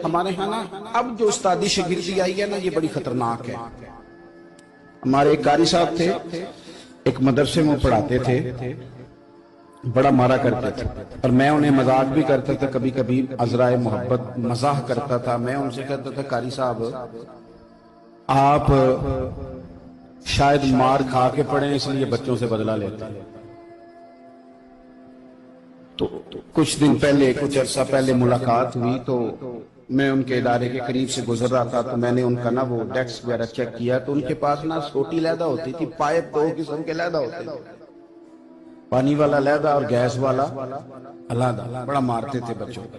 ہمارے ہاں نا اب جو استادی شاگردی آئی ہے نا یہ بڑی خطرناک ہے۔ ہمارے ایک قاری صاحب تھے، ایک مدرسے میں پڑھاتے تھے، بڑا مارا کرتے تھے، اور میں انہیں مذاق بھی کرتا تھا، کبھی کبھی عذرائے محبت مزاح کرتا تھا۔ میں ان سے کہتا تھا قاری صاحب آپ شاید مار کھا کے پڑھیں اس لیے بچوں سے بدلہ لیتے ہیں۔ تو کچھ دن پہلے، کچھ عرصہ پہلے ملاقات ہوئی تو میں ان کے ادارے کے قریب سے گزر رہا تھا، تو میں نے ان کا نا وہ ڈیسک وغیرہ چیک کیا تو ان کے پاس نا سوٹی علیحدہ ہوتی تھی، پائپ دو قسم کے علیحدہ ہوتے تھے، پانی والا علیحدہ اور گیس والا علیحدہ، بڑا مارتے تھے بچوں کو۔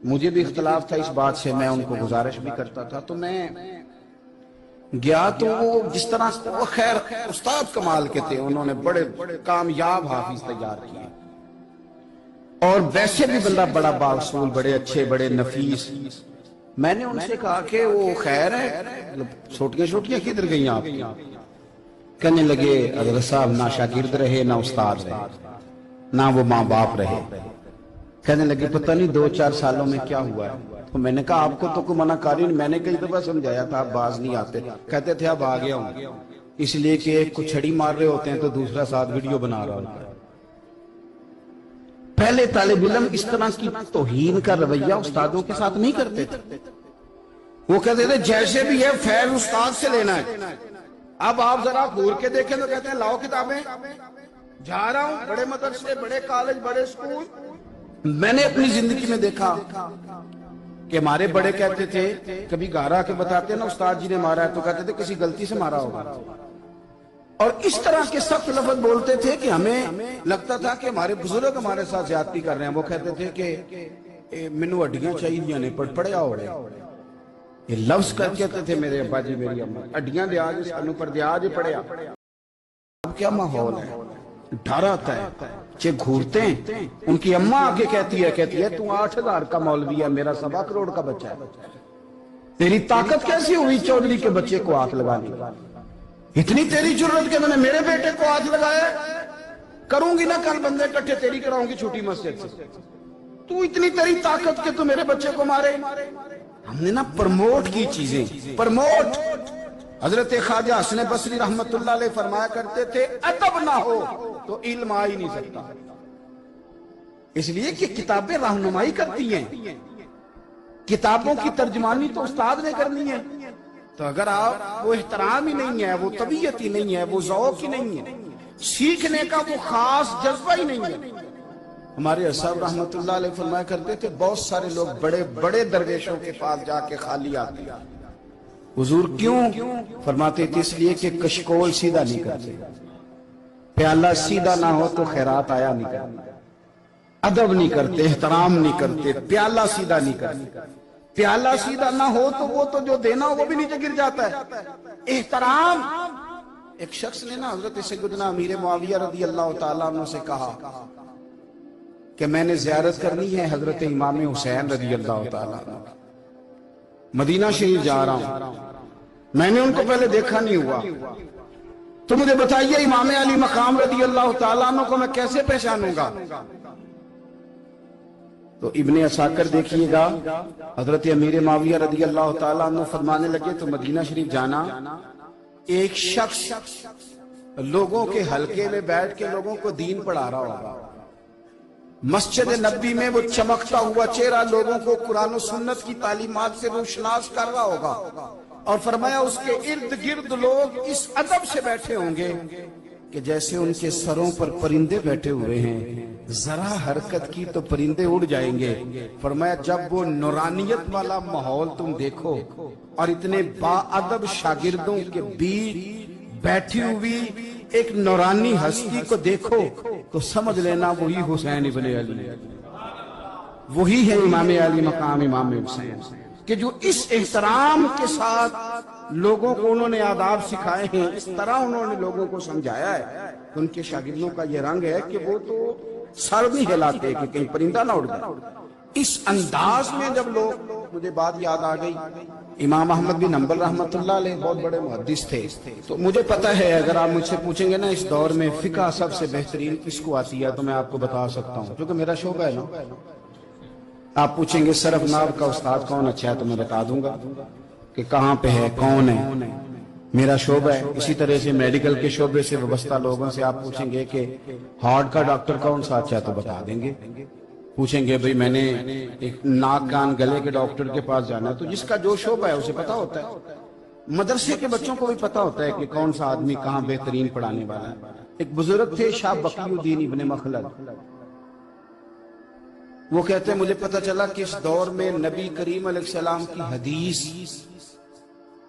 مجھے بھی اختلاف تھا اس بات سے، میں ان کو گزارش بھی کرتا تھا۔ تو میں گیا تو وہ جس طرح وہ خیر استاد کمال کے تھے، انہوں نے بڑے کامیاب حافظ تیار کیے، اور ویسے بھی بندہ بڑا بااصول، بڑے اچھے، بڑے نفیس۔ میں نے ان سے کہا کہ وہ خیر ہے، چھوٹیاں چھوٹیاں کدھر گئیں آپ کی؟ کہنے لگے حضرت صاحب نہ شاگرد رہے، نہ استاد رہے، نہ وہ ماں باپ رہے۔ کہنے لگے پتہ نہیں 2-4 سالوں میں کیا ہوا ہے؟ تو میں نے کہا آپ کو تو کوئی منع کاری نہیں، میں نے کئی دفعہ سمجھایا تھا، آپ باز نہیں آتے۔ کہتے تھے اب آ گیا ہوں، اس لیے کہ ایک کو چھڑی مار رہے ہوتے ہیں تو دوسرا ساتھ ویڈیو بنا رہا ہوتا ہے۔ پہلے طالب علم اس طرح کی توہین کا رویہ استادوں کے ساتھ نہیں کرتے تھے، وہ کہتے تھے جیسے بھی ہے فیض استاد سے لینا ہے۔ اب آپ ذرا گھور کے دیکھیں تو کہتے ہیں لاؤ کتابیں، جا رہا ہوں بڑے مدرسے، بڑے کالج، بڑے اسکول۔ میں نے اپنی زندگی میں دیکھا کہ ہمارے بڑے کہتے تھے، کبھی گھر آ کے بتاتے ہیں نا استاد جی نے مارا ہے، تو کہتے تھے کسی غلطی سے مارا ہوگا، اور اس طرح کے سخت لفظ بولتے تھے کہ ہمیں لگتا تھا کہ ہمارے بزرگ ہمارے ساتھ زیادتی کر رہے ہیں۔ وہ کہتے تھے کہ مینوں ہڈیاں چاہیے نے پڑھیا ہو رہے، یہ لفظ کر کہتے تھے میرے ابا جی، میری اماں، ہڈیاں دیا جی سانوں پر دیا جی پڑھیا۔ اب کیا ماحول ہے، ڈر آتا ہے، چے گھورتے ہیں۔ ان کی اماں آگے کہتی ہے تو 8,000 کا مولوی ہے، میرا 1.25 کروڑ کا بچہ ہے، تیری طاقت کیسی ہوئی چودھری کے بچے کو ہاتھ لگانے؟ اتنی تیری جرت کہ میں نے میرے بیٹے کو ہاتھ لگایا؟ کروں گی نا کل بندے کٹھے، تیری کراؤں گی چھوٹی مسجد سے، تو اتنی تیری طاقت کہ تو میرے بچے کو مارے۔ ہم نے نا پرموٹ کی چیزیں، پرموٹ۔ حضرت خواجہ حسن بصری رحمت اللہ علیہ فرمایا کرتے تھے ادب نہ ہو تو علم آ ہی نہیں سکتا، اس لیے کہ کتابیں رہنمائی کرتی ہیں، کتابوں کی ترجمانی تو استاد نے کرنی ہے۔ تو اگر آپ وہ احترام ہی نہیں ہے، وہ طبیعت ہی نہیں ہے، وہ ذوق ہی نہیں ہے، سیکھنے کا وہ خاص جذبہ ہی نہیں ہے۔ ہمارے صاحب رحمت اللہ علیہ فرمایا کرتے تھے بہت سارے لوگ بڑے بڑے درویشوں کے پاس جا کے خالی آتے ہیں۔ حضور کیوں؟ فرماتے تھے اس لیے کہ کشکول سیدھا نہیں کرتے، پیالہ سیدھا نہ ہو تو خیرات آیا نہیں کرتے، ادب نہیں کرتے، احترام نہیں کرتے، پیالہ سیدھا نہیں کرتے۔ پیالہ سیدھا نہ ہو تو وہ تو جو دینا ہو وہ بھی نیچے گر جاتا ہے۔ احترام، ایک شخص نے نا حضرت سیدنا امیر معاویہ رضی اللہ تعالیٰ عنہ سے کہا کہ میں نے زیارت کرنی ہے حضرت امام حسین رضی اللہ تعالیٰ عنہ، مدینہ شریف جا رہا ہوں، میں نے ان کو پہلے دیکھا نہیں ہوا، تو مجھے بتائیے امام علی مقام رضی اللہ تعالیٰ عنہ کو میں کیسے پہچانوں گا؟ تو ابن عساکر دیکھیے گا حضرت امیر معاویہ رضی اللہ تعالیٰ عنہ فرمانے لگے تو مدینہ شریف جانا، ایک شخص لوگوں کے حلقے میں بیٹھ کے لوگوں کو دین پڑھا رہا ہوگا، مسجد نبی میں وہ چمکتا ہوا چہرہ لوگوں کو قرآن و سنت کی تعلیمات سے روشناس کر رہا ہوگا، اور فرمایا اس کے ارد گرد لوگ اس ادب سے بیٹھے ہوں گے کہ جیسے ان کے سروں پر پرندے بیٹھے ہوئے ہیں، ذرا حرکت کی تو پرندے اڑ جائیں گے۔ فرمایا جب وہ نورانیت والا ماحول تم دیکھو اور اتنے با ادب شاگردوں کے بیچ بیٹھی ہوئی ایک نورانی ہستی کو دیکھو تو سمجھ لینا وہی حسین ابن علی، وہی ہے امام علی مقام امام حسین، کہ جو اس احترام کے ساتھ لوگوں کو انہوں نے آداب سکھائے ہیں، اس طرح انہوں نے لوگوں کو سمجھایا ہے۔ ان کے شاگردوں کا یہ رنگ ہے کہ وہ تو سر نہیں ہلاتے کہ کہیں پرندہ نہ اڑ جائے۔ اس انداز میں جب لوگ، مجھے بات یاد آ گئی، امام احمد بن حنبل رحمت اللہ علیہ بہت بڑے محدث تھے، تو مجھے پتا ہے اگر آپ مجھ سے پوچھیں گے نا اس دور میں فقہ سب سے بہترین کس کو آتی ہے تو میں آپ کو بتا سکتا ہوں، کیونکہ میرا شعبہ ہے نا۔ آپ پوچھیں گے صرف ناب کا استاد کون اچھا ہے تو میں بتا دوں گا کہ کہاں پہ ہے، کون ہے، میرا شعبہ ہے۔ اسی طرح سے میڈیکل کے شعبے سے وابستہ لوگوں سے آپ پوچھیں گے کہ ہارٹ کا ڈاکٹر کون سا اچھا ہے تو بتا دیں گے۔ پوچھیں گے بھئی میں نے ایک ناک کان گلے کے ڈاکٹر کے پاس جانا ہے، تو جس کا جو شعبہ ہے اسے پتا ہوتا ہے۔ مدرسے کے بچوں کو بھی پتا ہوتا ہے کہ کون سا آدمی کہاں بہترین پڑھانے والا ہے۔ ایک بزرگ تھے شاہ بقی الدین ابن مخلد، وہ کہتے ہیں مجھے پتا چلا کہ اس دور میں نبی کریم علیہ السلام کی حدیث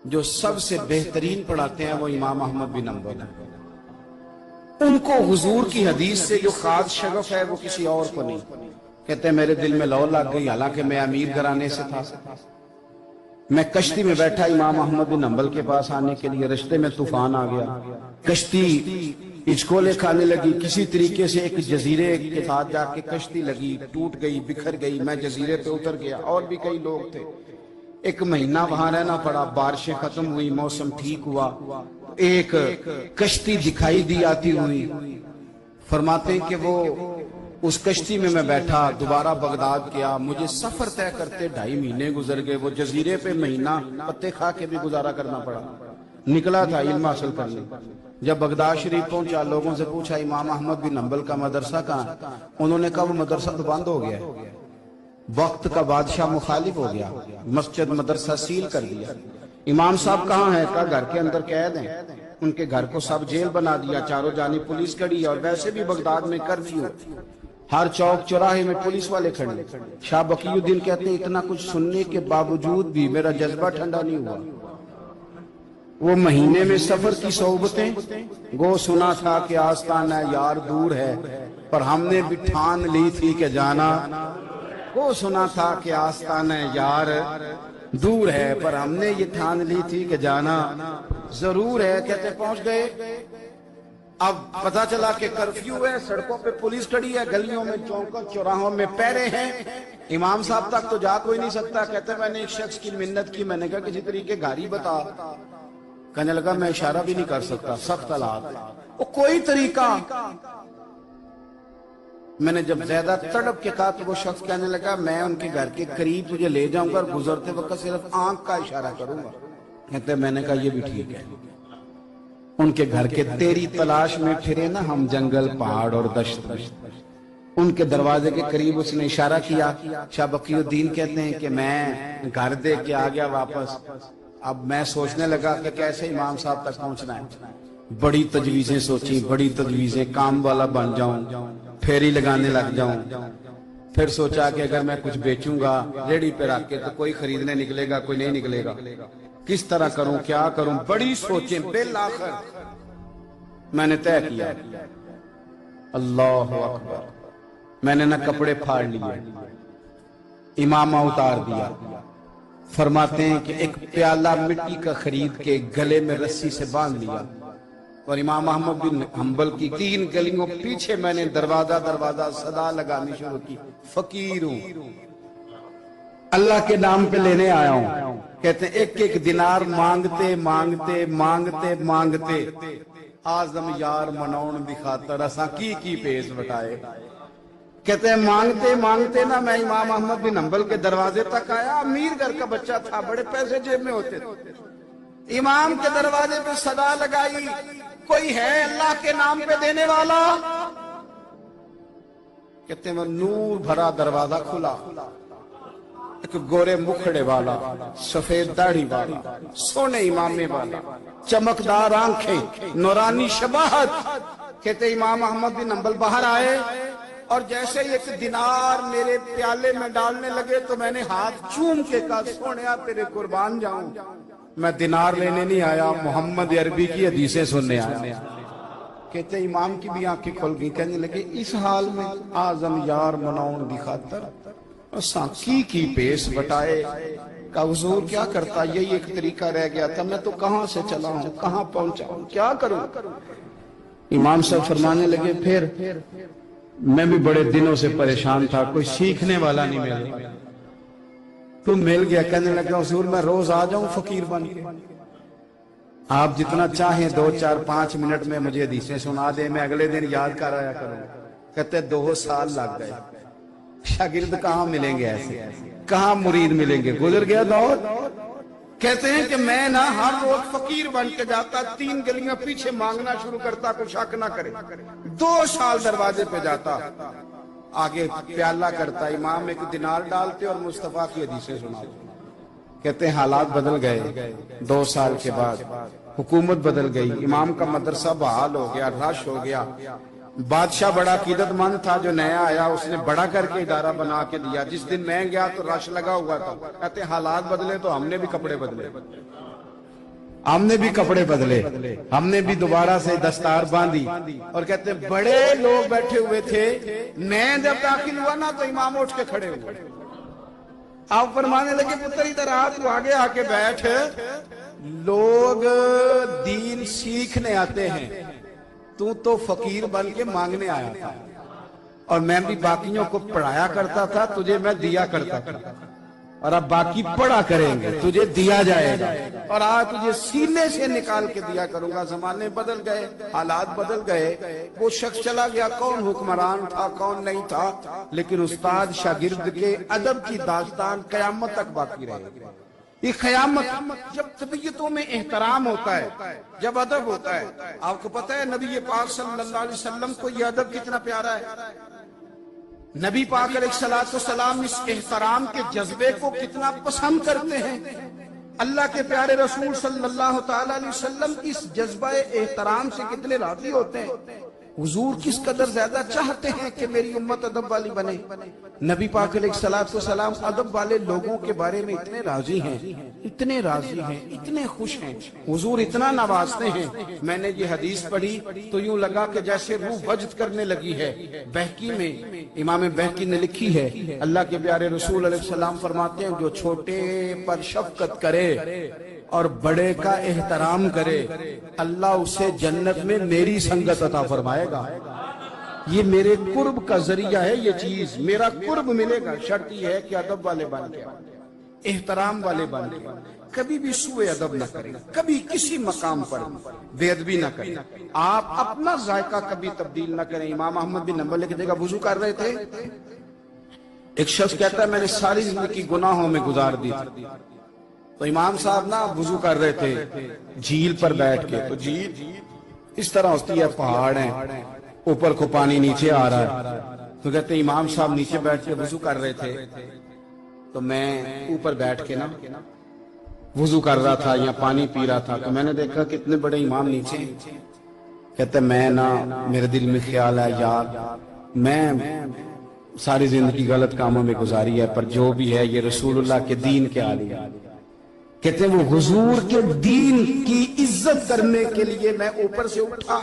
جو سب سے بہترین پڑھاتے ہیں وہ امام احمد بن حنبل ہیں۔ ان کو حضور کی حدیث سے جو خاص شغف ہے وہ کسی اور کو نہیں۔ کہتے ہیں میرے دل میں لو لگ گئی، حالانکہ میں امیر گھرانے سے تھا۔ میں کشتی میں بیٹھا امام احمد بن حنبل کے پاس آنے کے لیے، رشتے میں طوفان آ گیا، کشتی ہچکولے کھانے لگی، کسی طریقے سے ایک جزیرے کے ساتھ جا کے کشتی لگی، ٹوٹ گئی، بکھر گئی، میں جزیرے پہ اتر گیا، اور بھی کئی لوگ تھے۔ ایک مہینہ وہاں رہنا پڑا، بارشیں ختم ہوئی، موسم ٹھیک ہوا، ایک کشتی دکھائی دی آتی ہوئی۔ فرماتے ہیں کہ وہ اس کشتی میں بیٹھا، دوبارہ بغداد گیا، مجھے سفر طے کرتے 2.5 مہینے گزر گئے، وہ جزیرے پہ مہینہ پتے کھا کے بھی گزارا کرنا پڑا۔ نکلا تھا علم حاصل کرنے، جب بغداد شریف پہنچا لوگوں سے پوچھا امام احمد بن حنبل کا مدرسہ کہاں؟ انہوں نے کہا وہ مدرسہ تو بند ہو گیا، وقت کا بادشاہ مخالف ہو گیا، مسجد مدرسہ سیل کر دیا۔ امام صاحب کہاں ہیں؟ کہا گھر کے اندر قید ہیں۔ ان کے گھر کو سب جیل بنا دیا، چاروں جانب پولیس کھڑی ہے، اور ویسے بھی بغداد میں کرفیو، ہر چوک چوراہے میں پولیس والے کھڑے۔ شاہ بقی الدین کہتے ہیں اتنا کچھ سننے کے باوجود بھی میرا جذبہ ٹھنڈا نہیں ہوا۔ وہ مہینے میں سفر کی صحبتیں، گو سنا تھا کہ آستانہ یار دور ہے، پر ہم نے بھی ٹھان لی تھی کہ جانا۔ گو سنا تھا کہ آستانہ یار دور ہے، پر ہم نے یہ ٹھان لی تھی کہ جانا ضرور ہے۔ کہتے پہنچ گئے، اب پتا چلا کہ کرفیو ہے، سڑکوں پہ پولیس کھڑی ہے، گلیوں میں چوکوں چوراہوں میں پہرے ہیں، امام صاحب تک تو جا کوئی نہیں سکتا۔ کہتے میں نے ایک شخص کی منت کی، میں نے کہا کسی طریقے گاڑی بتا، کہنے لگا میں اشارہ بھی نہیں کر سکتا، سخت حالات۔ وہ کوئی طریقہ، میں نے جب زیادہ تڑپ کے کہا تو وہ شخص کہنے لگا میں ان کے گھر کے قریب تجھے لے جاؤں گا اور گزرتے وقت صرف آنکھ کا اشارہ کروں گا۔ کہتے میں نے کہا یہ بھی ٹھیک ہے۔ ان کے گھر کے تیری تلاش میں پھرے نا ہم، جنگل پہاڑ اور دشت۔ ان کے دروازے کے قریب اس نے اشارہ کیا۔ شاہ بقی الدین کہتے ہیں کہ میں گھر دے کے آ گیا واپس۔ اب میں سوچنے لگا کہ کیسے امام صاحب تک پہنچنا ہے۔ بڑی تجویزیں سوچیں، بڑی تجویزیں، کام والا بن جاؤں، پھیری لگانے لگ جاؤں۔ پھر سوچا کہ اگر میں کچھ بیچوں گا ریڑھی پہ رکھ کے تو کوئی خریدنے نکلے گا، کوئی نہیں نکلے گا، کس طرح کروں، کیا کروں، بڑی سوچیں۔ بالآخر میں نے طے کیا، اللہ اکبر، میں نے نہ کپڑے پھاڑ لیے، امامہ اتار دیا۔ فرماتے ہیں کہ ایک پیالہ مٹی کا خرید کے گلے میں رسی سے باندھ لیا، اور امام احمد بن حنبل کی 3 گلیوں پیچھے میں نے دروازہ دروازہ صدا لگانی شروع کی، فقیر ہوں، اللہ کے نام پہ لینے آیا ہوں۔ کہتے ہیں ایک ایک دینار مانگتے مانگتے مانگتے مانگتے آزم یار منون دی خاطر اساں کی پیش بٹائے۔ کہتے ہیں مانگتے مانگتے نا میں امام احمد بن حنبل کے دروازے تک آیا۔ امیر گھر کا بچہ تھا، بڑے پیسے جیب میں ہوتے تھے۔ امام کے دروازے پہ صدا لگائی، کوئی ہے اللہ کے نام پہ دینے والا؟ کہتے ہیں وہ نور بھرا دروازہ کھلا، ایک گورے مکھڑے والا، سفید داڑھی والا، سونے امامے والا، چمکدار آنکھیں، نورانی شباہت۔ کہتے امام احمد بن حنبل باہر آئے، اور جیسے ایک دینار میرے پیالے میں ڈالنے لگے تو میں نے ہاتھ چوم کے کہا سونیا تیرے قربان جاؤں، میں دینار لینے نہیں آیا، محمد عربی کی حدیثیں سننے آیا۔ کہتے امام کی بھی آنکھیں کھل گئی، کہنے لگے اس حال میں آزم یار منون دی خاطر اساں کی پیس بٹائے۔ کہ حضور کیا کرتا، یہی ایک طریقہ رہ گیا تھا، میں تو کہاں سے چلا ہوں، کہاں پہنچا ہوں، کیا کروں؟ امام صاحب فرمانے لگے پھر میں بھی بڑے دنوں سے پریشان تھا، کوئی سیکھنے والا نہیں ملا، تو مل گیا۔ کہنے لگا حضور میں روز آ جاؤں فقیر بن کے، آپ جتنا چاہیں 2 4 5 منٹ میں مجھے حدیثیں سنا دیں، میں اگلے دن یاد کر آیا کروں۔ کہتے 2 سال لگ گئے، شاگرد کہاں ملیں گے ایسے، کہاں مرید ملیں گے؟ گزر گیا دور۔ کہتے ہیں کہ میں نہ ہر روز فقیر بن کے جاتا، 3 گلیاں پیچھے مانگنا شروع کرتا، کوئی شک نہ کرے۔ 2 سال دروازے پہ جاتا، آگے پیالہ کرتا، امام ایک دینار ڈالتے اور مصطفیٰ کی حدیثیں سناتے۔ کہتے ہیں حالات بدل گئے، 2 سال کے بعد حکومت بدل گئی، امام کا مدرسہ بحال ہو گیا، رش ہو گیا۔ بادشاہ بڑا عقیدت مند تھا، جو نیا آیا اس نے بڑا کر کے ادارہ بنا کے دیا۔ جس دن میں گیا تو رش لگا ہوا تھا۔ کہتے ہیں حالات بدلے تو ہم نے بھی کپڑے بدلے، ہم نے بھی کپڑے بدلے، ہم نے بھی دوبارہ سے دستار باندھی۔ اور کہتے ہیں بڑے لوگ بیٹھے ہوئے تھے، میں جب داخل ہوا نا تو امام اٹھ کے کھڑے ہوئے۔ آپ فرمانے لگے پتر ادھر آ، تو آگے آ کے بیٹھ، لوگ دین سیکھنے آتے ہیں، تو فقیر بن کے مانگنے آیا تھا، اور میں بھی باقیوں کو پڑھایا کرتا تھا، تجھے میں دیا کرتا تھا، اور اب باقی پڑھا کریں گے، تجھے دیا جائے گا، اور آج تجھے سینے سے نکال کے دیا کروں گا۔ زمانے بدل گئے، حالات بدل گئے، وہ شخص چلا گیا، کون حکمران تھا کون نہیں تھا، لیکن استاد شاگرد کے ادب کی داستان قیامت تک باقی رہے گی۔ یہ قیامت، جب طبیعتوں میں احترام ہوتا ہے، جب ادب ہوتا ہے۔ آپ کو پتہ ہے نبی پاک صلی اللہ علیہ وسلم کو یہ ادب کتنا پیارا ہے؟ نبی پاک علیہ السلام اس احترام کے جذبے کو کتنا پسند کرتے ہیں۔ اللہ کے پیارے رسول صلی اللہ تعالی علیہ وسلم اس جذبہ احترام سے کتنے راضی ہوتے ہیں۔ حضور کس قدر زیادہ چاہتے ہیں کہ میری امت ادب والی بنے۔ نبی پاک علیہ السلام ادب والے لوگوں کے بارے میں اتنے راضی ہیں، اتنے راضی ہیں، اتنے خوش ہیں، حضور اتنا نوازتے ہیں۔ میں نے یہ حدیث پڑھی تو یوں لگا کہ جیسے روح وجد کرنے لگی ہے۔ بہقی میں امام بہقی نے لکھی ہے، اللہ کے پیارے رسول علیہ السلام فرماتے ہیں جو چھوٹے پر شفقت کرے اور بڑے کا احترام کرے، اللہ اسے جنت میں میری سنگت عطا فرمائے گا۔ یہ میرے قرب کا ذریعہ ہے، یہ چیز میرا قرب ملے گا۔ شرط یہ ہے کہ ادب والے بن کے، احترام والے بن کے، کبھی بھی سوء ادب نہ کریں، کبھی کسی مقام پر بے ادبی نہ کریں، آپ اپنا ذائقہ کبھی تبدیل نہ کریں۔ امام احمد بن حنبل ایک جگہ وضو کر رہے تھے، ایک شخص کہتا ہے میں نے ساری زندگی گناہوں میں گزار دی تھی۔ تو امام صاحب نا وضو کر رہے تھے جھیل پر بیٹھ کے، تو جھیل اس طرح ہوتی ہے، پہاڑ ہیں، اوپر کو پانی نیچے آ رہا ہے۔ تو کہتے ہیں امام صاحب نیچے بیٹھ کے وضو کر رہے تھے، تو میں اوپر بیٹھ کے نا وضو کر رہا تھا یا پانی پی رہا تھا، تو میں نے دیکھا کہ اتنے بڑے امام نیچے۔ کہتے ہیں میں نا میرے دل میں خیال ہے یار میں ساری زندگی غلط کاموں میں گزاری ہے، پر جو بھی ہے یہ رسول اللہ کے دین کے عالی ہے۔ کہتے ہیں وہ حضور کے دین کی عزت کرنے کے لیے میں اوپر سے اٹھا،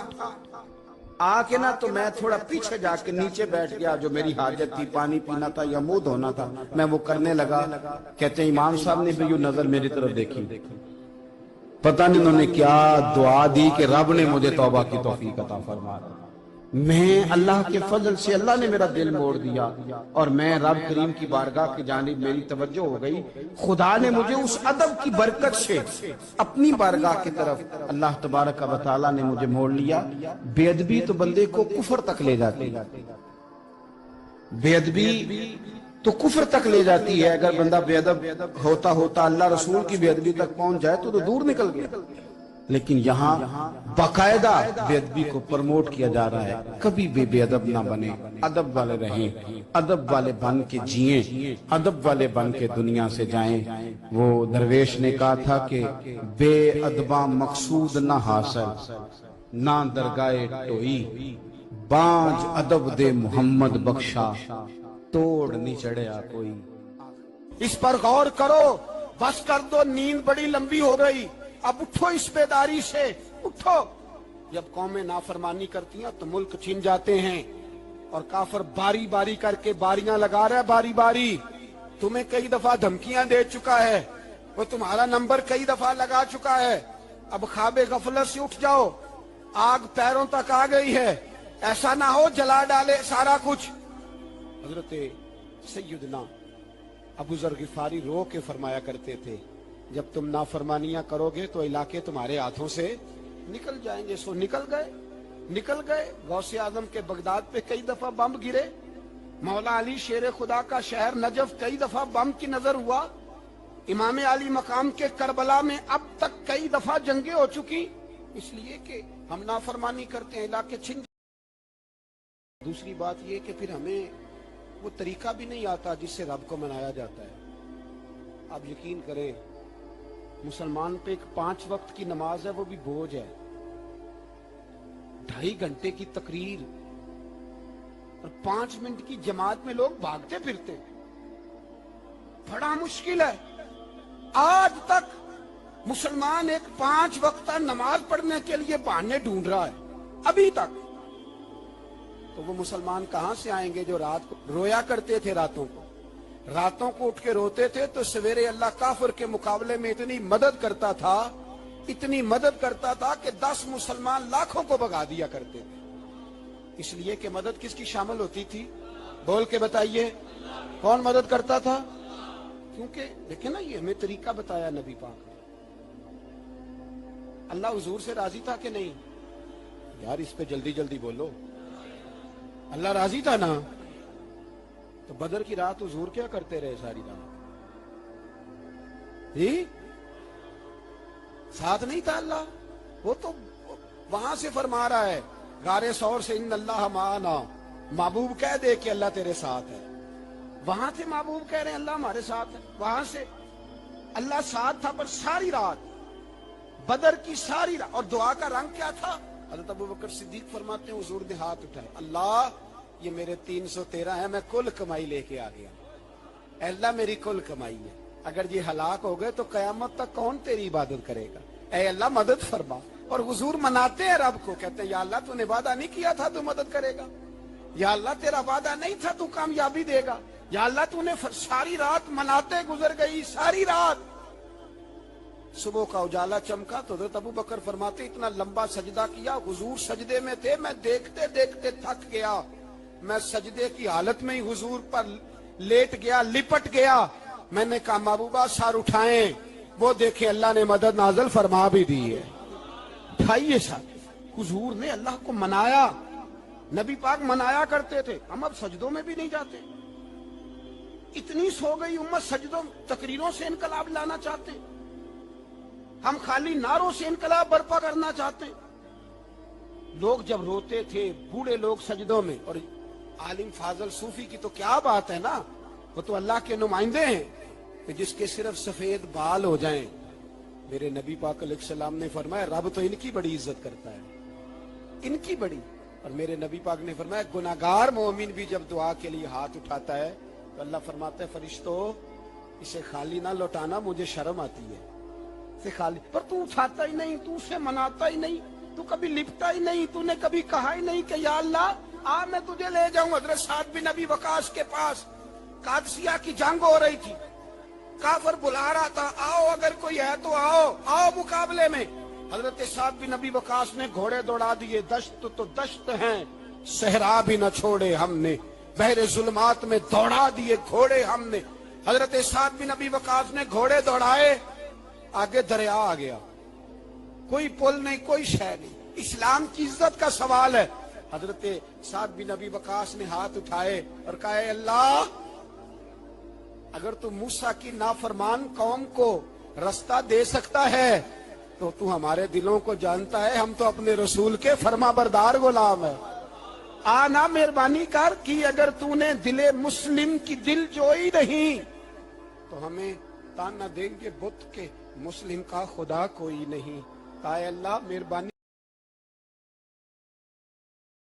آ کے نا تو میں تھوڑا پیچھے جا کے نیچے بیٹھ گیا، جو میری حاجت تھی، پانی پینا تھا یا منہ دھونا تھا، میں وہ کرنے لگا۔ کہتے ہیں امام صاحب نے بھی یوں نظر میری طرف دیکھی، پتہ نہیں انہوں نے کیا دعا دی کہ رب نے مجھے توبہ کی توفیق عطا فرما۔ میں اللہ کے فضل سے اللہ نے میرا دل موڑ دیا، اور میں رب کریم کی بارگاہ کی جانب میری توجہ ہو گئی۔ خدا نے مجھے اس ادب کی برکت سے اپنی بارگاہ کی طرف اللہ تبارک و تعالیٰ نے مجھے موڑ لیا۔ بے ادبی تو بندے کو کفر تک لے جاتی ہے، بے ادبی تو کفر تک لے جاتی ہے۔ اگر بندہ بے ادب ہوتا ہوتا اللہ رسول کی بے ادبی تک پہنچ جائے تو دور نکل گیا، لیکن یہاں باقاعدہ بے ادبی کو پروموٹ کیا جا رہا ہے۔ کبھی بھی بے ادب نہ بنے، ادب والے رہیں، ادب والے بن کے جئیں، ادب والے بن کے دنیا سے جائیں۔ وہ درویش نے کہا تھا کہ بے ادباں مقصود نہ حاصل، نہ درگاہ ٹوئی، بانج ادب دے محمد بخشا، توڑ نہیں چڑھیا کوئی۔ اس پر غور کرو، بس کر دو، نیند بڑی لمبی ہو گئی، اب اٹھو اس بیداری سے، اٹھو۔ جب قومیں نافرمانی کرتی ہیں تو ملک چھن جاتے ہیں، اور کافر باری باری کر کے باریاں لگا رہا ہے، باری باری تمہیں کئی دفعہ دھمکیاں دے چکا ہے، وہ تمہارا نمبر کئی دفعہ لگا چکا ہے۔ اب خواب غفلت سے اٹھ جاؤ، آگ پیروں تک آ گئی ہے، ایسا نہ ہو جلا ڈالے سارا کچھ۔ حضرت سیدنا ابو ذر غفاری رو کے فرمایا کرتے تھے جب تم نافرمانیاں کرو گے تو علاقے تمہارے ہاتھوں سے نکل جائیں گے۔ سو نکل گئے، نکل گئے۔ غوث اعظم کے بغداد پہ کئی دفعہ بم گرے، مولا علی شیر خدا کا شہر نجف کئی دفعہ بم کی نظر ہوا، امام علی مقام کے کربلا میں اب تک کئی دفعہ جنگیں ہو چکی، اس لیے کہ ہم نافرمانی کرتے ہیں، علاقے چھن۔ دوسری بات یہ کہ پھر ہمیں وہ طریقہ بھی نہیں آتا جس سے رب کو منایا جاتا ہے۔ آپ یقین کریں، مسلمان پہ ایک 5 وقت کی نماز ہے، وہ بھی بوجھ ہے۔ 2.5 گھنٹے کی تقریر اور 5 منٹ کی جماعت میں لوگ بھاگتے پھرتے، بڑا مشکل ہے۔ آج تک مسلمان ایک 5 وقتہ نماز پڑھنے کے لیے بہانے ڈھونڈ رہا ہے ابھی تک۔ تو وہ مسلمان کہاں سے آئیں گے جو رات کو رویا کرتے تھے، راتوں کو اٹھ کے روتے تھے تو سویرے اللہ کافر کے مقابلے میں اتنی مدد کرتا تھا کہ 10 مسلمان لاکھوں کو بھگا دیا کرتے تھے۔ اس لیے کہ مدد کس کی شامل ہوتی تھی؟ بول کے بتائیے، کون مدد کرتا تھا؟ کیونکہ دیکھیں نا، یہ ہمیں طریقہ بتایا نبی پاک نے۔ اللہ حضور سے راضی تھا کہ نہیں؟ یار اس پہ جلدی جلدی بولو، اللہ راضی تھا نا؟ تو بدر کی رات حضور کیا کرتے رہے ساری رات؟ جی ساتھ نہیں تھا اللہ؟ وہ تو وہاں سے فرما رہا ہے غار ثور سے، ان اللہ معنا، محبوب کہہ دے کہ اللہ تیرے ساتھ ہے۔ وہاں سے محبوب کہہ رہے ہیں اللہ ہمارے ساتھ ہے، وہاں سے اللہ ساتھ تھا، پر ساری رات بدر کی ساری رات۔ اور دعا کا رنگ کیا تھا؟ حضرت ابوبکر صدیق فرماتے ہیں حضور نے ہاتھ اٹھائے، اللہ یہ میرے 313 ہے، میں کل کمائی لے کے آ گیا، اے اللہ میری کل کمائی ہے، اگر یہ ہلاک ہو گئے تو قیامت تک کون تیری عبادت کرے گا، اے اللہ مدد فرما۔ اور حضور مناتے ہیں رب کو، کہتے ہیں یا اللہ تو نے وعدہ نہیں کیا تھا تو مدد کرے گا، یا اللہ تیرا وعدہ نہیں تھا تو کامیابی دے گا، یا اللہ تو نے ساری رات مناتے گزر گئی، ساری رات۔ صبح کا اجالا چمکا تو حضرت ابوبکر فرماتے اتنا لمبا سجدہ کیا، حضور سجدے میں تھے، میں دیکھتے دیکھتے تھک گیا، میں سجدے کی حالت میں ہی حضور پر لیٹ گیا، لپٹ گیا۔ میں نے کہا محبوبہ سر اٹھائیں، وہ دیکھیں اللہ نے مدد نازل فرما بھی دی ہے۔ اٹھائیے سر۔ حضور نے اللہ کو منایا، نبی پاک منایا کرتے تھے۔ ہم اب سجدوں میں بھی نہیں جاتے، اتنی سو گئی امت، سجدوں تقریروں سے انقلاب لانا چاہتے ہیں، ہم خالی نعروں سے انقلاب برپا کرنا چاہتے ہیں۔ لوگ جب روتے تھے، بوڑھے لوگ سجدوں میں، اور عالم فاضل صوفی کی تو کیا بات ہے نا، وہ تو اللہ کے نمائندے ہیں کہ جس کے صرف سفید بال ہو جائیں۔ میرے نبی پاک علیہ السلام نے فرمایا رب تو ان کی بڑی عزت کرتا ہے، ان کی بڑی۔ اور میرے نبی پاک نے فرمایا گناہگار مومن بھی جب دعا کے لیے ہاتھ اٹھاتا ہے تو اللہ فرماتا ہے فرشتوں اسے خالی نہ لوٹانا، مجھے شرم آتی ہے اسے خالی۔ پر تو اٹھاتا ہی نہیں، تو اسے مناتا ہی نہیں، تو کبھی لپٹا ہی نہیں، تو نے کبھی کہا ہی نہیں کہ یا اللہ آ میں تجھے لے جاؤں۔ حضرت سعد بن ابی وقاص کے پاس قادسیہ کی جنگ ہو رہی تھی، کافر بلا رہا تھا آؤ اگر کوئی ہے تو آؤ، آؤ مقابلے میں۔ حضرت سعد بن ابی وقاص نے گھوڑے دوڑا دیے، دشت تو دشت ہیں صحرا بھی نہ چھوڑے ہم نے، بحر ظلمات میں دوڑا دیے گھوڑے ہم نے۔ حضرت سعد بن ابی وقاص نے گھوڑے دوڑائے، آگے دریا آ گیا، کوئی پل نہیں، کوئی شے نہیں، اسلام کی عزت کا سوال ہے۔ حضرت سعد بن ابی وقاص نے ہاتھ اٹھائے اور کہا اے اللہ اگر تو موسیٰ کی نافرمان قوم کو رستہ دے سکتا ہے تو تو ہمارے دلوں کو جانتا ہے، ہم تو اپنے رسول کے فرما بردار غلام ہیں۔ آنا مہربانی کر کی اگر تو نے دل مسلم کی دل جوئی نہیں تو ہمیں تانا دیں گے بت کے مسلم کا خدا کوئی نہیں۔ کہا اے اللہ مہربانی